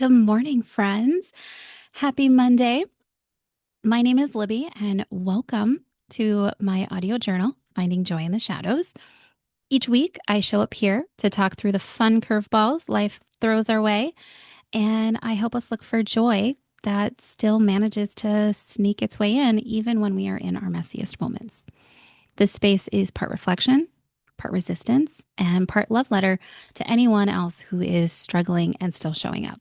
Good morning, friends. Happy Monday. My name is Libby, and welcome to my audio journal, Finding Joy in the Shadows. Each week, I show up here to talk through the fun curveballs life throws our way, and I help us look for joy that still manages to sneak its way in, even when we are in our messiest moments. This space is part reflection, part resistance, and part love letter to anyone else who is struggling and still showing up.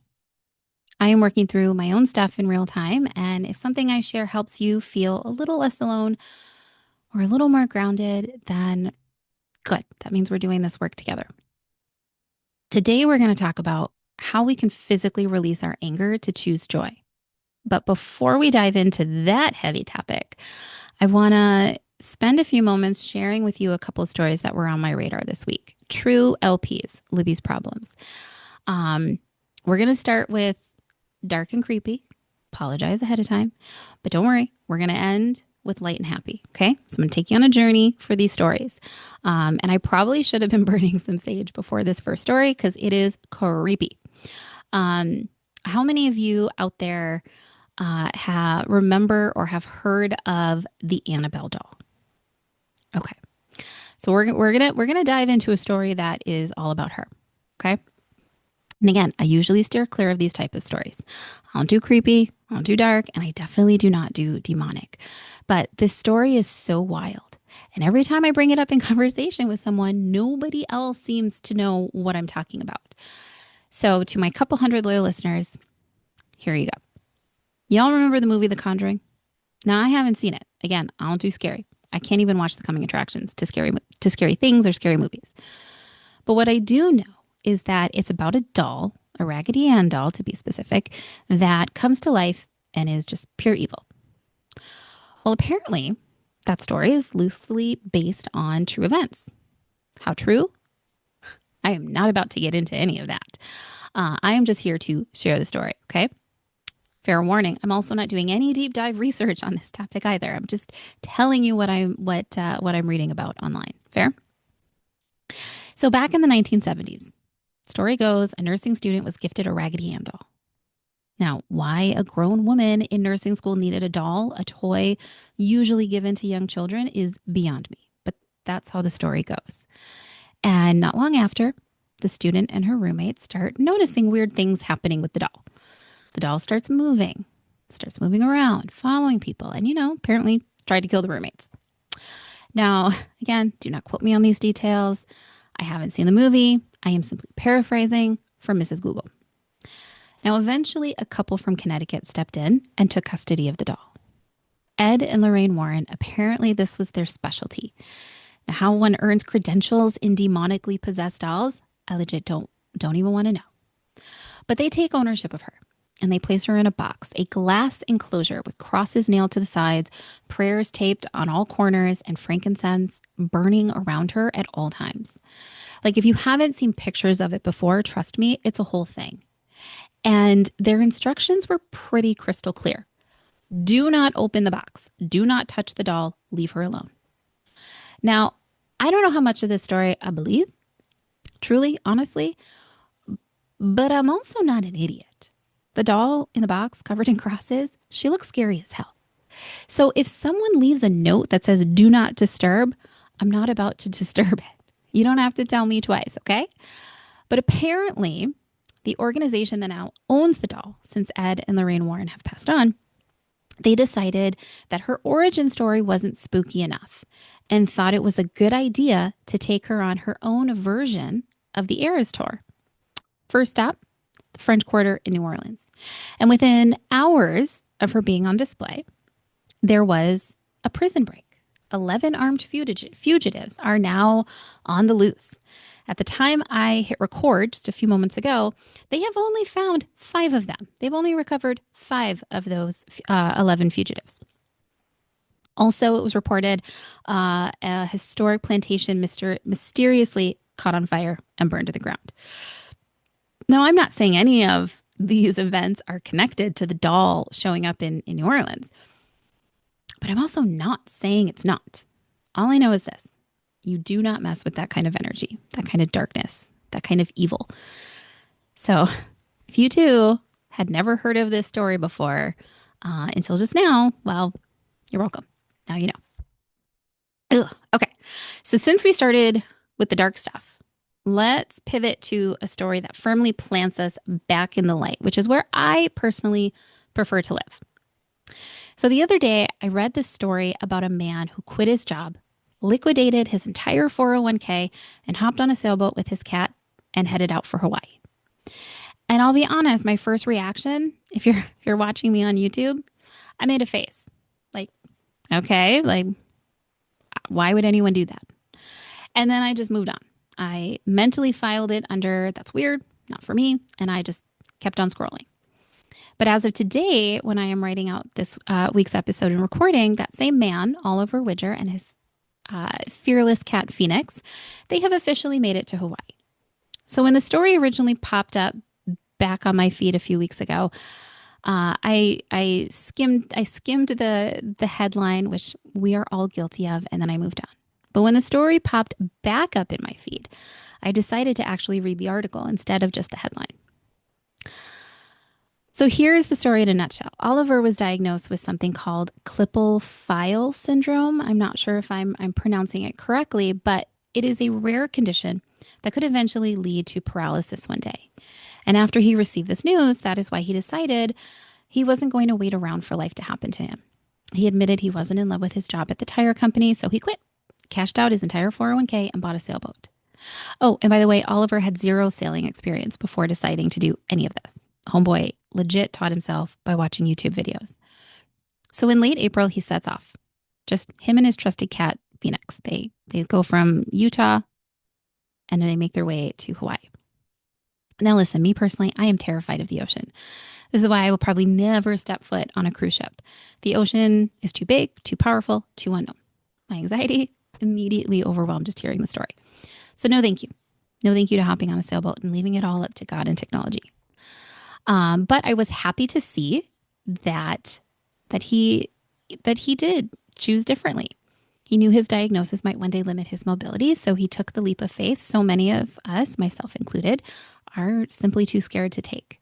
I am working through my own stuff in real time. And if something I share helps you feel a little less alone or a little more grounded, then good. That means we're doing this work together. Today, we're going to talk about how we can physically release our anger to choose joy. But before we dive into that heavy topic, I want to spend a few moments sharing with you a couple of stories that were on my radar this week. True LPs, Libby's problems. We're going to start with dark and creepy. Apologize ahead of time. But don't worry, we're going to end with light and happy. Okay. So I'm going to take you on a journey for these stories. And I probably should have been burning some sage before this first story because it is creepy. How many of you out there remember or have heard of the Annabelle doll? Okay. So we're gonna dive into a story that is all about her. Okay. And again, I usually steer clear of these type of stories. I don't do creepy, I don't do dark, and I definitely do not do demonic. But this story is so wild. And every time I bring it up in conversation with someone, nobody else seems to know what I'm talking about. So to my couple hundred loyal listeners, here you go. Y'all remember the movie The Conjuring? Now, I haven't seen it. Again, I don't do scary. I can't even watch the coming attractions to scary things or scary movies. But what I do know is that it's about a doll, a Raggedy Ann doll to be specific, that comes to life and is just pure evil. Well, apparently, that story is loosely based on true events. How true? I am not about to get into any of that. I am just here to share the story, okay? Fair warning, I'm also not doing any deep dive research on this topic either. I'm just telling you what I'm reading about online. Fair? So back in the 1970s, story goes, a nursing student was gifted a Raggedy Ann doll. Now, why a grown woman in nursing school needed a doll, a toy usually given to young children, is beyond me. But that's how the story goes. And not long after, the student and her roommates start noticing weird things happening with the doll. The doll starts moving around, following people, and, apparently tried to kill the roommates. Now, again, do not quote me on these details. I haven't seen the movie. I am simply paraphrasing from Mrs. Google. Now, eventually, a couple from Connecticut stepped in and took custody of the doll. Ed and Lorraine Warren, apparently this was their specialty. Now, how one earns credentials in demonically possessed dolls, I legit don't even want to know. But they take ownership of her and they place her in a box, a glass enclosure with crosses nailed to the sides, prayers taped on all corners, and frankincense burning around her at all times. Like, if you haven't seen pictures of it before, trust me, it's a whole thing. And their instructions were pretty crystal clear. Do not open the box. Do not touch the doll. Leave her alone. Now, I don't know how much of this story I believe, truly, honestly, but I'm also not an idiot. The doll in the box covered in crosses, she looks scary as hell. So if someone leaves a note that says, do not disturb, I'm not about to disturb it. You don't have to tell me twice, okay? But apparently, the organization that now owns the doll, since Ed and Lorraine Warren have passed on, they decided that her origin story wasn't spooky enough and thought it was a good idea to take her on her own version of the Eras Tour. First stop, the French Quarter in New Orleans. And within hours of her being on display, there was a prison break. 11 armed fugitives are now on the loose. At the time I hit record just a few moments ago, they have only found 5 of them. They've only recovered 5 of those 11 fugitives. Also, it was reported a historic plantation mysteriously caught on fire and burned to the ground. Now, I'm not saying any of these events are connected to the doll showing up in New Orleans, but I'm also not saying it's not. All I know is this. You do not mess with that kind of energy, that kind of darkness, that kind of evil. So if you too had never heard of this story before until just now, well, you're welcome. Now you know. Ugh. Okay. So since we started with the dark stuff, let's pivot to a story that firmly plants us back in the light, which is where I personally prefer to live. So the other day, I read this story about a man who quit his job, liquidated his entire 401k, and hopped on a sailboat with his cat and headed out for Hawaii. And I'll be honest, my first reaction, if you're watching me on YouTube, I made a face. Like, okay, like why would anyone do that? And then I just moved on. I mentally filed it under that's weird, not for me, and I just kept on scrolling. But as of today, when I am writing out this week's episode and recording, that same man, Oliver Widger, and his fearless cat Phoenix, they have officially made it to Hawaii. So when the story originally popped up back on my feed a few weeks ago, I skimmed the headline, which we are all guilty of, and then I moved on. But when the story popped back up in my feed, I decided to actually read the article instead of just the headline. So here's the story in a nutshell. Oliver was diagnosed with something called Klippel-Feil syndrome. I'm not sure if I'm pronouncing it correctly, but it is a rare condition that could eventually lead to paralysis one day. And after he received this news, that is why he decided he wasn't going to wait around for life to happen to him. He admitted he wasn't in love with his job at the tire company, so he quit, cashed out his entire 401k, and bought a sailboat. Oh, and by the way, Oliver had zero sailing experience before deciding to do any of this. Homeboy legit taught himself by watching YouTube videos. So in late April, he sets off. Just him and his trusted cat, Phoenix. They go from Utah and they make their way to Hawaii. Now listen, me personally, I am terrified of the ocean. This is why I will probably never step foot on a cruise ship. The ocean is too big, too powerful, too unknown. My anxiety immediately overwhelmed just hearing the story. So no thank you. No thank you to hopping on a sailboat and leaving it all up to God and technology. But I was happy to see that he did choose differently. He knew his diagnosis might one day limit his mobility, so he took the leap of faith so many of us, myself included, are simply too scared to take.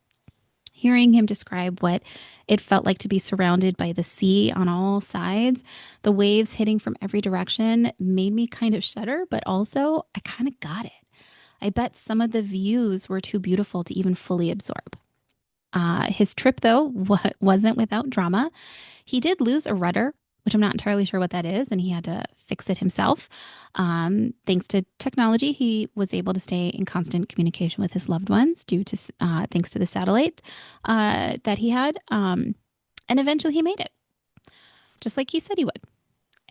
Hearing him describe what it felt like to be surrounded by the sea on all sides, the waves hitting from every direction, made me kind of shudder, but also I kind of got it. I bet some of the views were too beautiful to even fully absorb. His trip, though, wasn't without drama. He did lose a rudder, which I'm not entirely sure what that is, and he had to fix it himself. Thanks to technology, he was able to stay in constant communication with his loved ones thanks to the satellite that he had. And eventually he made it, just like he said he would.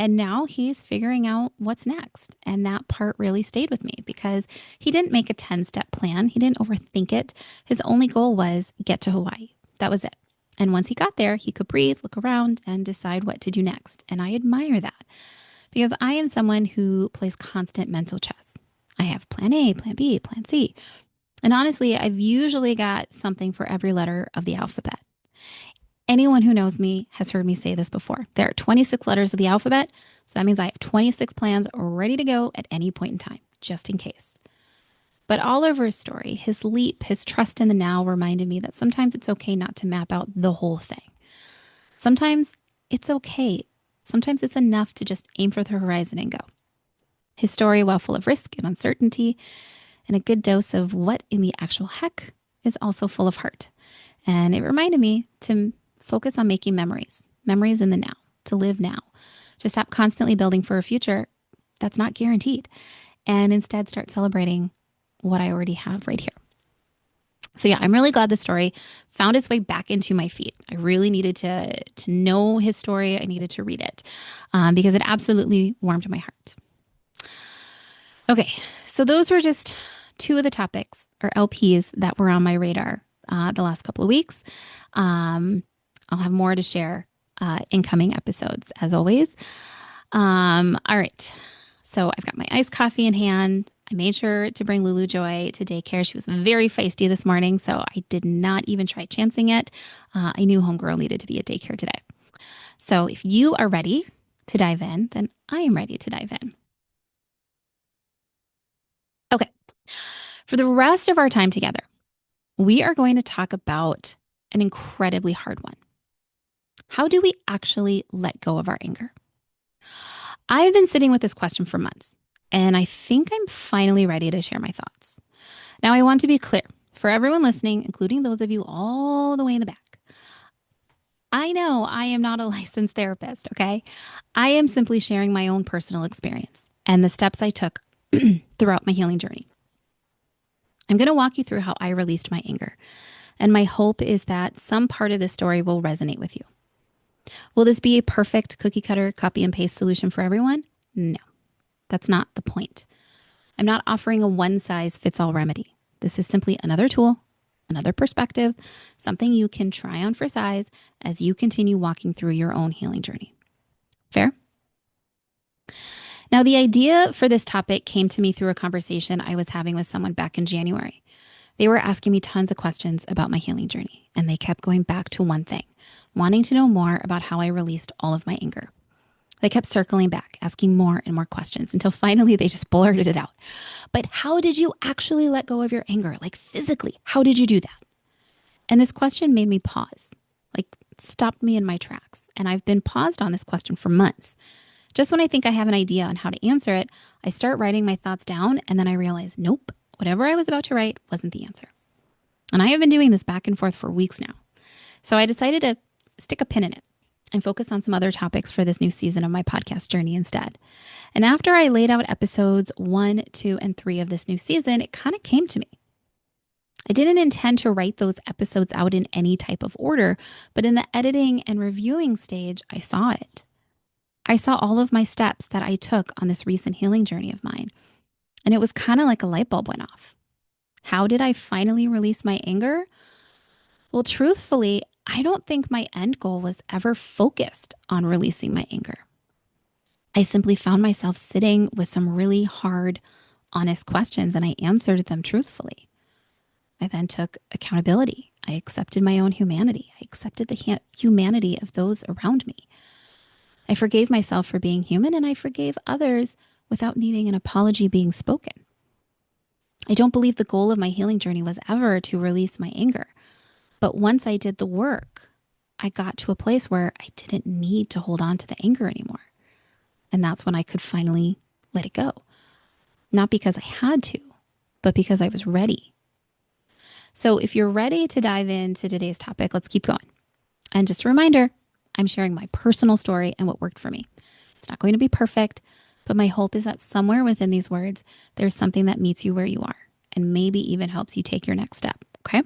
And now he's figuring out what's next. And that part really stayed with me because he didn't make a 10-step plan. He didn't overthink it. His only goal was get to Hawaii. That was it. And once he got there, he could breathe, look around, and decide what to do next. And I admire that because I am someone who plays constant mental chess. I have plan A, plan B, plan C. And honestly, I've usually got something for every letter of the alphabet. Anyone who knows me has heard me say this before. There are 26 letters of the alphabet, so that means I have 26 plans ready to go at any point in time, just in case. But Oliver's story, his leap, his trust in the now reminded me that sometimes it's okay not to map out the whole thing. Sometimes it's okay. Sometimes it's enough to just aim for the horizon and go. His story, while full of risk and uncertainty and a good dose of what in the actual heck, is also full of heart. And it reminded me to focus on making memories in the now, to live now, to stop constantly building for a future that's not guaranteed, and instead start celebrating what I already have right here. So yeah, I'm really glad the story found its way back into my feed. I really needed to know his story. I needed to read it because it absolutely warmed my heart. Okay, so those were just two of the topics or LPs that were on my radar the last couple of weeks. I'll have more to share in coming episodes, as always. All right. So I've got my iced coffee in hand. I made sure to bring Lulu Joy to daycare. She was very feisty this morning, so I did not even try chancing it. I knew homegirl needed to be at daycare today. So if you are ready to dive in, then I am ready to dive in. Okay. For the rest of our time together, we are going to talk about an incredibly hard one. How do we actually let go of our anger? I've been sitting with this question for months, and I think I'm finally ready to share my thoughts. Now, I want to be clear for everyone listening, including those of you all the way in the back. I know I am not a licensed therapist, okay? I am simply sharing my own personal experience and the steps I took throughout my healing journey. I'm going to walk you through how I released my anger, and my hope is that some part of this story will resonate with you. Will this be a perfect cookie cutter, copy and paste solution for everyone? No, that's not the point. I'm not offering a one size fits all remedy. This is simply another tool, another perspective, something you can try on for size as you continue walking through your own healing journey. Fair? Now, the idea for this topic came to me through a conversation I was having with someone back in January. They were asking me tons of questions about my healing journey, and they kept going back to one thing, wanting to know more about how I released all of my anger. They kept circling back, asking more and more questions until finally they just blurted it out. But how did you actually let go of your anger? Like physically, how did you do that? And this question made me pause, like stopped me in my tracks. And I've been paused on this question for months. Just when I think I have an idea on how to answer it, I start writing my thoughts down and then I realize, nope, whatever I was about to write wasn't the answer. And I have been doing this back and forth for weeks now. So I decided to stick a pin in it and focus on some other topics for this new season of my podcast journey instead. And after I laid out episodes 1, 2, and 3 of this new season, it kind of came to me. I didn't intend to write those episodes out in any type of order, but in the editing and reviewing stage, I saw it. I saw all of my steps that I took on this recent healing journey of mine. And it was kind of like a light bulb went off. How did I finally release my anger? Well, truthfully, I don't think my end goal was ever focused on releasing my anger. I simply found myself sitting with some really hard, honest questions and I answered them truthfully. I then took accountability. I accepted my own humanity. I accepted the humanity of those around me. I forgave myself for being human and I forgave others without needing an apology being spoken. I don't believe the goal of my healing journey was ever to release my anger. But once I did the work, I got to a place where I didn't need to hold on to the anger anymore. And that's when I could finally let it go. Not because I had to, but because I was ready. So if you're ready to dive into today's topic, let's keep going. And just a reminder, I'm sharing my personal story and what worked for me. It's not going to be perfect, but my hope is that somewhere within these words, there's something that meets you where you are and maybe even helps you take your next step, okay?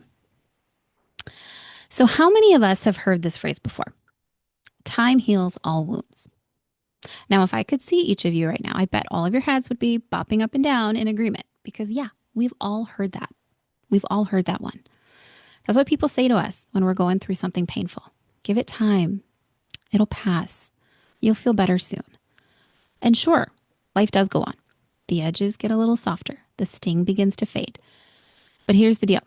So how many of us have heard this phrase before? Time heals all wounds. Now, if I could see each of you right now, I bet all of your heads would be bopping up and down in agreement because yeah, we've all heard that. We've all heard that one. That's what people say to us when we're going through something painful. Give it time. It'll pass. You'll feel better soon. And sure, life does go on. The edges get a little softer. The sting begins to fade. But here's the deal.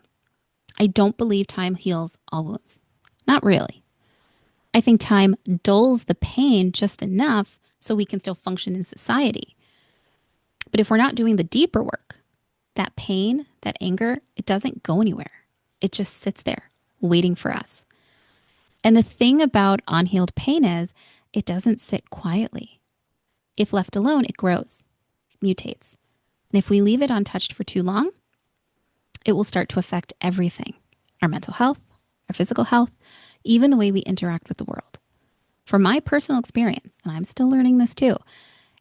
I don't believe time heals all wounds. Not really. I think time dulls the pain just enough so we can still function in society. But if we're not doing the deeper work, that pain, that anger, it doesn't go anywhere. It just sits there waiting for us. And the thing about unhealed pain is it doesn't sit quietly. If left alone, it grows, it mutates. And if we leave it untouched for too long, it will start to affect everything. Our mental health, our physical health, even the way we interact with the world. From my personal experience, and I'm still learning this too,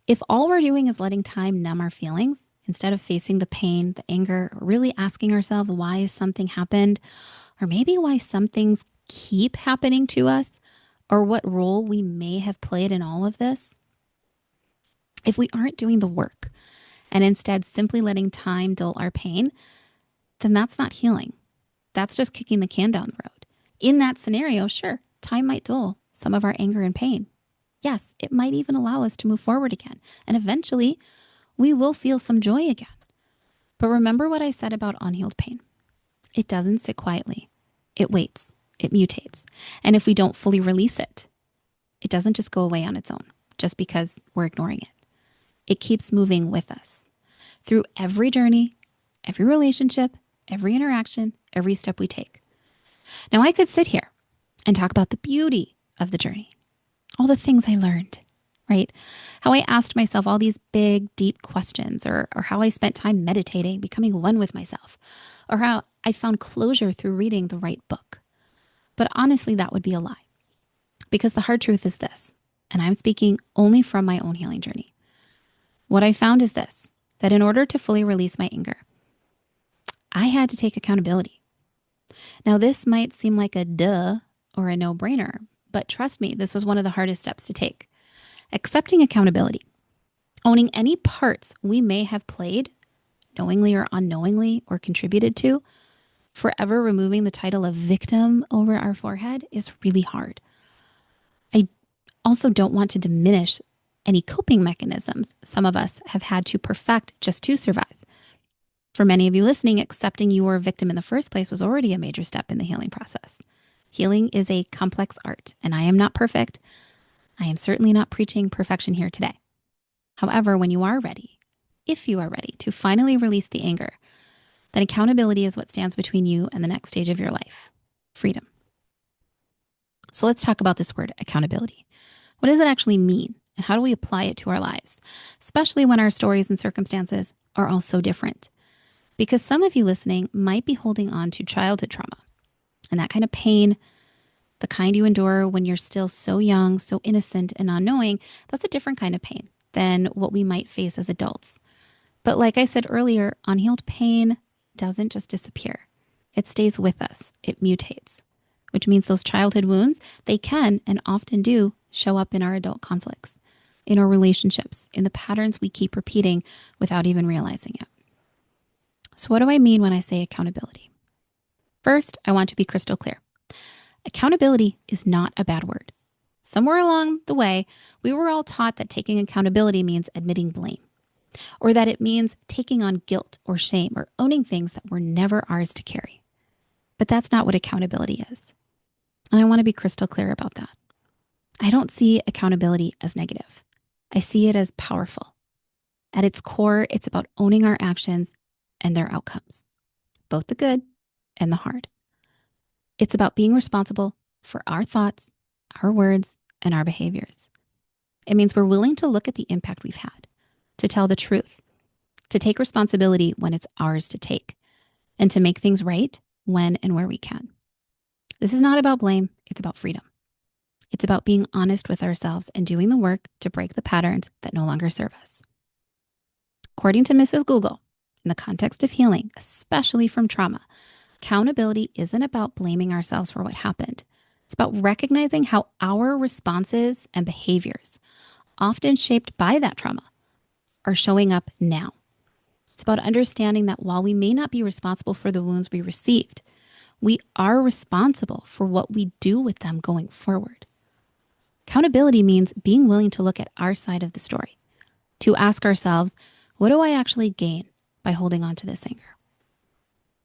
if all we're doing is letting time numb our feelings, instead of facing the pain, the anger, or really asking ourselves why something happened, or maybe why some things keep happening to us, or what role we may have played in all of this, if we aren't doing the work and instead simply letting time dull our pain, then that's not healing. That's just kicking the can down the road. In that scenario, sure, time might dull some of our anger and pain. Yes, it might even allow us to move forward again. And eventually, we will feel some joy again. But remember what I said about unhealed pain. It doesn't sit quietly. It waits. It mutates. And if we don't fully release it, it doesn't just go away on its own just because we're ignoring it. It keeps moving with us through every journey, every relationship, every interaction, every step we take. Now, I could sit here and talk about the beauty of the journey, all the things I learned, right? How I asked myself all these big, deep questions, or how I spent time meditating, becoming one with myself, or how I found closure through reading the right book. But honestly, that would be a lie. Because the hard truth is this, and I'm speaking only from my own healing journey. What I found is this, that in order to fully release my anger, I had to take accountability. Now, this might seem like a duh or a no-brainer, but trust me, this was one of the hardest steps to take. Accepting accountability, owning any parts we may have played, knowingly or unknowingly, or contributed to, forever removing the title of victim over our forehead is really hard. I also don't want to diminish any coping mechanisms some of us have had to perfect just to survive. For many of you listening, accepting you were a victim in the first place was already a major step in the healing process. Healing is a complex art, and I am not perfect. I am certainly not preaching perfection here today. However, when you are ready, if you are ready to finally release the anger, then accountability is what stands between you and the next stage of your life, freedom. So let's talk about this word, accountability. What does it actually mean? And how do we apply it to our lives, especially when our stories and circumstances are all so different? Because some of you listening might be holding on to childhood trauma and that kind of pain, the kind you endure when you're still so young, so innocent and unknowing. That's a different kind of pain than what we might face as adults. But like I said earlier, unhealed pain doesn't just disappear. It stays with us. It mutates, which means those childhood wounds, they can and often do show up in our adult conflicts, in our relationships, in the patterns we keep repeating without even realizing it. So what do I mean when I say accountability? First, I want to be crystal clear. Accountability is not a bad word. Somewhere along the way, we were all taught that taking accountability means admitting blame, or that it means taking on guilt or shame or owning things that were never ours to carry. But that's not what accountability is. And I want to be crystal clear about that. I don't see accountability as negative. I see it as powerful. At its core, it's about owning our actions and their outcomes, both the good and the hard. It's about being responsible for our thoughts, our words, and our behaviors. It means we're willing to look at the impact we've had, to tell the truth, to take responsibility when it's ours to take, and to make things right when and where we can. This is not about blame, it's about freedom. It's about being honest with ourselves and doing the work to break the patterns that no longer serve us. According to Mrs. Google, in the context of healing, especially from trauma, accountability isn't about blaming ourselves for what happened. It's about recognizing how our responses and behaviors, often shaped by that trauma, are showing up now. It's about understanding that while we may not be responsible for the wounds we received, we are responsible for what we do with them going forward. Accountability means being willing to look at our side of the story, to ask ourselves, what do I actually gain by holding on to this anger?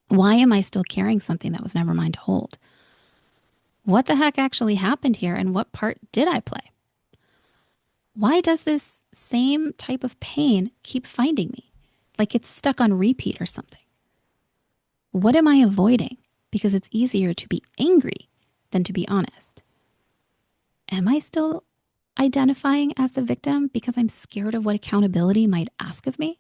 Why am I still carrying something that was never mine to hold? What the heck actually happened here, and what part did I play? Why does this same type of pain keep finding me, like it's stuck on repeat or something? What am I avoiding? Because it's easier to be angry than to be honest. Am I still identifying as the victim because I'm scared of what accountability might ask of me?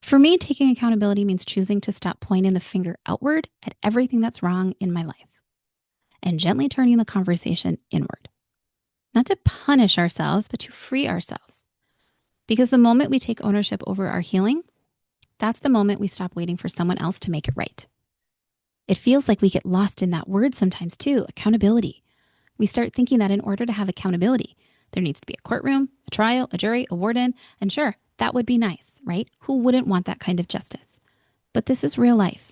For me, taking accountability means choosing to stop pointing the finger outward at everything that's wrong in my life and gently turning the conversation inward. Not to punish ourselves, but to free ourselves. Because the moment we take ownership over our healing, that's the moment we stop waiting for someone else to make it right. It feels like we get lost in that word sometimes too, accountability. We start thinking that in order to have accountability, there needs to be a courtroom, a trial, a jury, a warden, and sure, that would be nice, right? Who wouldn't want that kind of justice? But this is real life.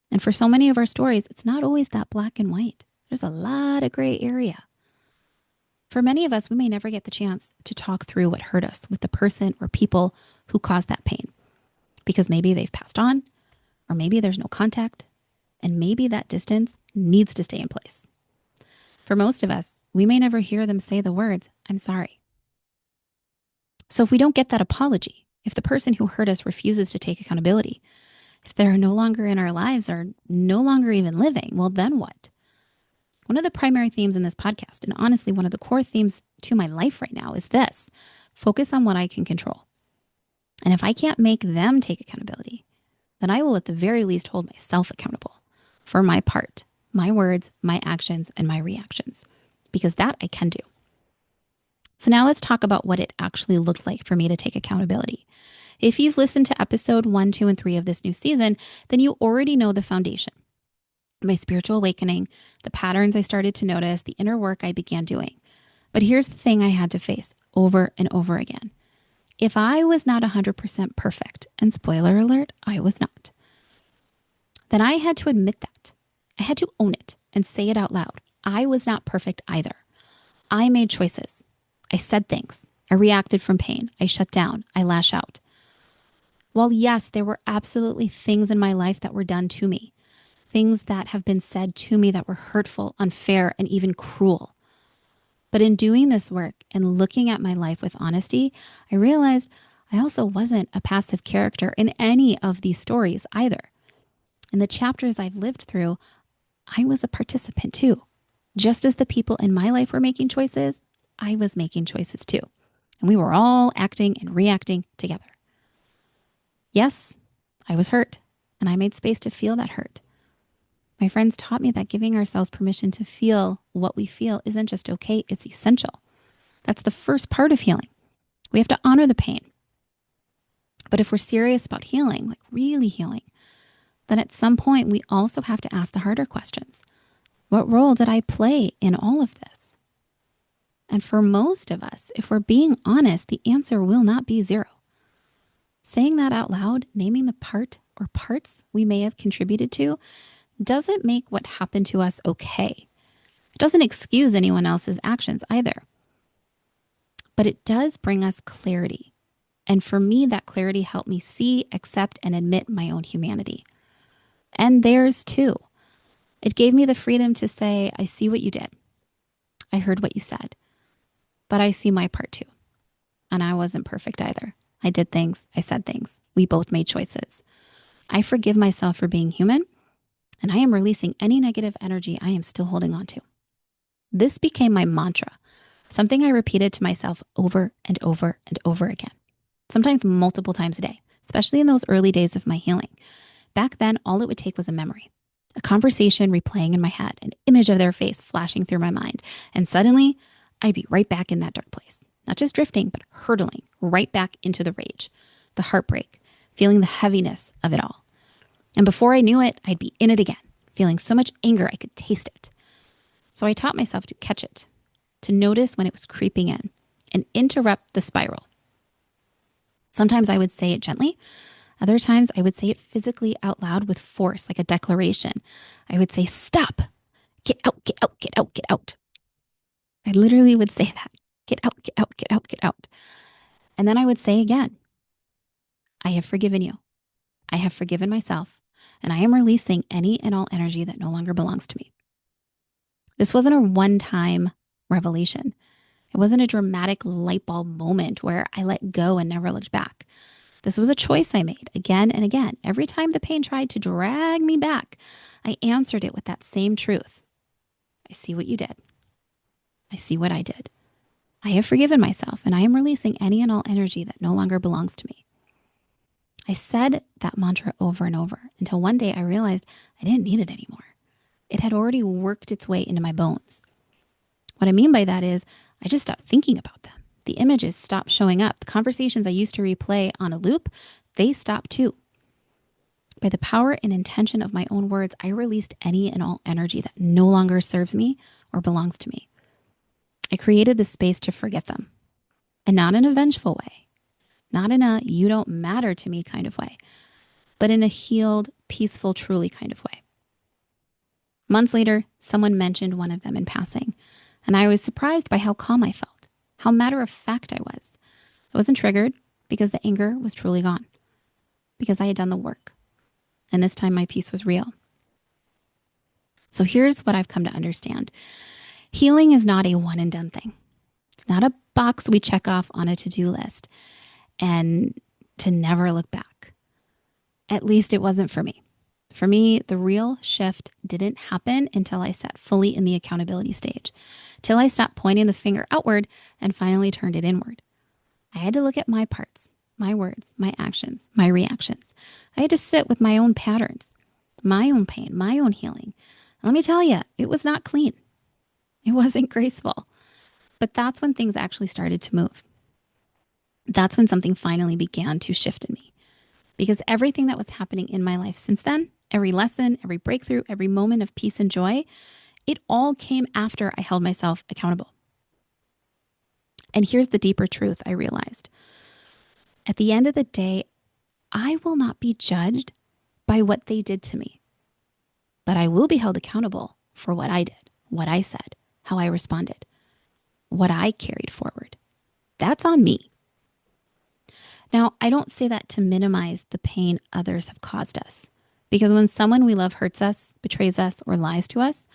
And for so many of our stories, it's not always that black and white. There's a lot of gray area. For many of us, we may never get the chance to talk through what hurt us with the person or people who caused that pain, because maybe they've passed on, or maybe there's no contact, and maybe that distance needs to stay in place. For most of us, we may never hear them say the words, "I'm sorry." So if we don't get that apology, if the person who hurt us refuses to take accountability, If they're no longer in our lives or no longer even living, well, then what? One of the primary themes in this podcast, and honestly, one of the core themes to my life right now, is this: focus on what I can control. And if I can't make them take accountability, then I will at the very least hold myself accountable for my part, my words, my actions, and my reactions, because that I can do. So now let's talk about what it actually looked like for me to take accountability. If you've listened to episode 1, 2, and 3 of this new season, then you already know the foundation. My spiritual awakening, the patterns I started to notice, the inner work I began doing. But here's the thing I had to face over and over again. If I was not 100% perfect, and spoiler alert, I was not, then I had to admit that. I had to own it and say it out loud. I was not perfect either. I made choices. I said things. I reacted from pain. I shut down. I lash out. While yes, there were absolutely things in my life that were done to me, things that have been said to me that were hurtful, unfair, and even cruel. But in doing this work and looking at my life with honesty, I realized I also wasn't a passive character in any of these stories either. In the chapters I've lived through, I was a participant too. Just as the people in my life were making choices, I was making choices too. And we were all acting and reacting together. Yes, I was hurt, and I made space to feel that hurt. My friends taught me that giving ourselves permission to feel what we feel isn't just okay, it's essential. That's the first part of healing. We have to honor the pain. But if we're serious about healing, like really healing, then at some point we also have to ask the harder questions. What role did I play in all of this? And for most of us, if we're being honest, the answer will not be zero. Saying that out loud, naming the part or parts we may have contributed to, doesn't make what happened to us okay. It doesn't excuse anyone else's actions either. But it does bring us clarity. And for me, that clarity helped me see, accept, and admit my own humanity. And theirs too. It gave me the freedom to say, I see what you did. I heard what you said. But I see my part too. And I wasn't perfect either. I did things. I said things. We both made choices. I forgive myself for being human, and I am releasing any negative energy I am still holding on to. This became my mantra, something I repeated to myself over and over and over again, sometimes multiple times a day, especially in those early days of my healing. Back then, all it would take was a memory, a conversation replaying in my head, an image of their face flashing through my mind, and suddenly I'd be right back in that dark place. Not just drifting, but hurtling right back into the rage, the heartbreak, feeling the heaviness of it all. And before I knew it, I'd be in it again, feeling so much anger I could taste it. So I taught myself to catch it, to notice when it was creeping in, and interrupt the spiral. Sometimes I would say it gently. Other times I would say it physically out loud with force, like a declaration. I would say, stop, get out, get out, get out, get out. I literally would say that. Get out, get out, get out, get out. And then I would say again, I have forgiven you. I have forgiven myself, and I am releasing any and all energy that no longer belongs to me. This wasn't a one-time revelation. It wasn't a dramatic light bulb moment where I let go and never looked back. This was a choice I made again and again. Every time the pain tried to drag me back, I answered it with that same truth. I see what you did. I see what I did. I have forgiven myself, and I am releasing any and all energy that no longer belongs to me. I said that mantra over and over until one day I realized I didn't need it anymore. It had already worked its way into my bones. What I mean by that is I just stopped thinking about them. The images stopped showing up. The conversations I used to replay on a loop, they stopped too. By the power and intention of my own words, I released any and all energy that no longer serves me or belongs to me. I created the space to forget them, and not in a vengeful way, not in a you don't matter to me kind of way, but in a healed, peaceful, truly kind of way. Months later, someone mentioned one of them in passing, and I was surprised by how calm I felt, how matter of fact I was. I wasn't triggered because the anger was truly gone, because I had done the work, and this time my peace was real. So here's what I've come to understand. Healing is not a one and done thing. It's not a box we check off on a to-do list and to never look back. At least it wasn't for me. For me, the real shift didn't happen until I sat fully in the accountability stage, till I stopped pointing the finger outward and finally turned it inward. I had to look at my parts, my words, my actions, my reactions. I had to sit with my own patterns, my own pain, my own healing. Let me tell you, it was not clean. It wasn't graceful. But that's when things actually started to move. That's when something finally began to shift in me. Because everything that was happening in my life since then, every lesson, every breakthrough, every moment of peace and joy, it all came after I held myself accountable. And here's the deeper truth I realized. At the end of the day, I will not be judged by what they did to me, but I will be held accountable for what I did, what I said, how I responded, what I carried forward. That's on me. Now, I don't say that to minimize the pain others have caused us, because when someone we love hurts us, betrays us, or lies to us,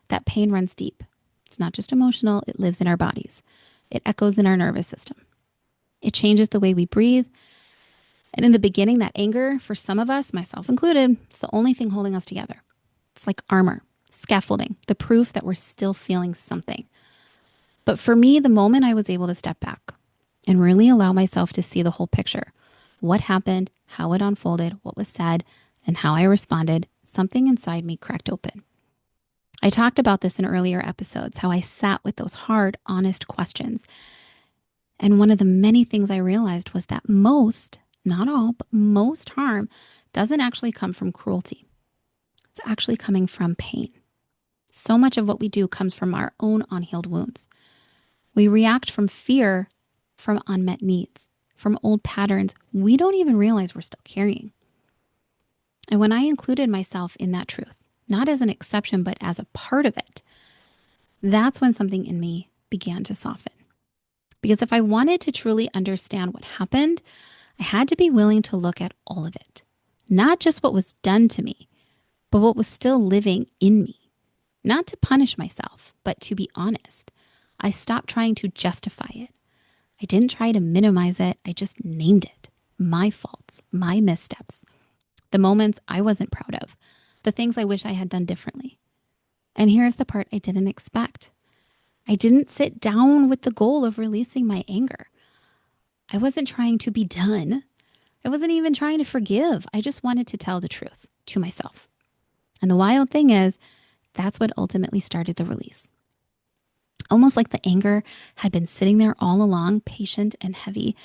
that pain runs deep. It's not just emotional, it lives in our bodies. It echoes in our nervous system. It changes the way we breathe. And in the beginning, that anger, for some of us, myself included, it's the only thing holding us together. It's like armor, scaffolding, the proof that we're still feeling something. But for me, the moment I was able to step back and really allow myself to see the whole picture, what happened, how it unfolded, what was said, and how I responded, something inside me cracked open. I talked about this in earlier episodes, how I sat with those hard, honest questions. And one of the many things I realized was that most, not all, but most harm doesn't actually come from cruelty. It's actually coming from pain. So much of what we do comes from our own unhealed wounds. We react from fear, from unmet needs, from old patterns we don't even realize we're still carrying. And when I included myself in that truth, not as an exception, but as a part of it, that's when something in me began to soften. Because if I wanted to truly understand what happened, I had to be willing to look at all of it. Not just what was done to me, but what was still living in me. Not to punish myself, but to be honest. I stopped trying to justify it. I didn't try to minimize it. I just named it. My faults, my missteps, the moments I wasn't proud of, the things I wish I had done differently. And here's the part I didn't expect. I didn't sit down with the goal of releasing my anger. I wasn't trying to be done. I wasn't even trying to forgive. I just wanted to tell the truth to myself. And the wild thing is, that's what ultimately started the release. Almost like the anger had been sitting there all along, patient and heavy,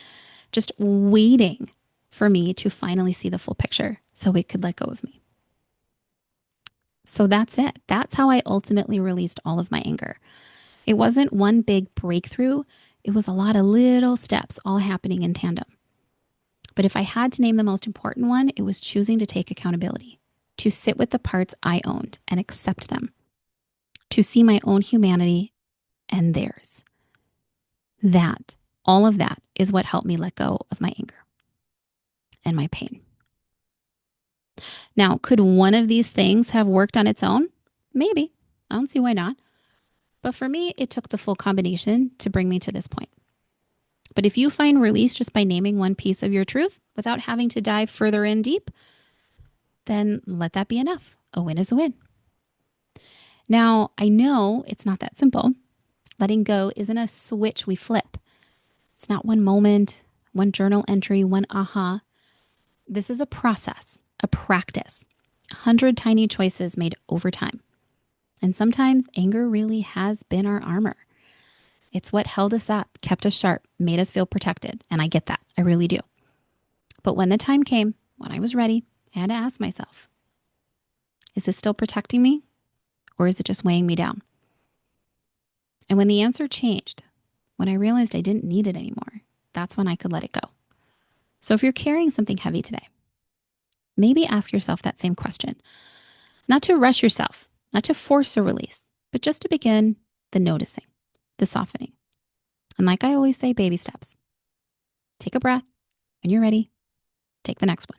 just waiting for me to finally see the full picture so it could let go of me. So that's it. That's how I ultimately released all of my anger. It wasn't one big breakthrough. It was a lot of little steps all happening in tandem. But if I had to name the most important one, it was choosing to take accountability, to sit with the parts I owned and accept them, to see my own humanity and theirs. That, all of that is what helped me let go of my anger and my pain. Now, could one of these things have worked on its own? Maybe. I don't see why not. But for me, it took the full combination to bring me to this point. But if you find release just by naming one piece of your truth without having to dive further in deep, then let that be enough. A win is a win. Now, I know it's not that simple. Letting go isn't a switch we flip. It's not one moment, one journal entry, one aha. This is a process, a practice, 100 tiny choices made over time. And sometimes anger really has been our armor. It's what held us up, kept us sharp, made us feel protected. And I get that. I really do. But when the time came, when I was ready, I had to ask myself, is this still protecting me? Or is it just weighing me down? And when the answer changed, when I realized I didn't need it anymore, that's when I could let it go. So if you're carrying something heavy today, maybe ask yourself that same question. Not to rush yourself, not to force a release, but just to begin the noticing, the softening. And like I always say, baby steps. Take a breath. When you're ready, take the next one.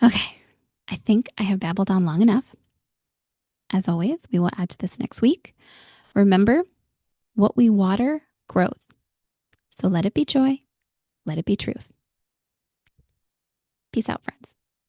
Okay, I think I have babbled on long enough. As always, we will add to this next week. Remember, what we water grows. So let it be joy. Let it be truth. Peace out, friends.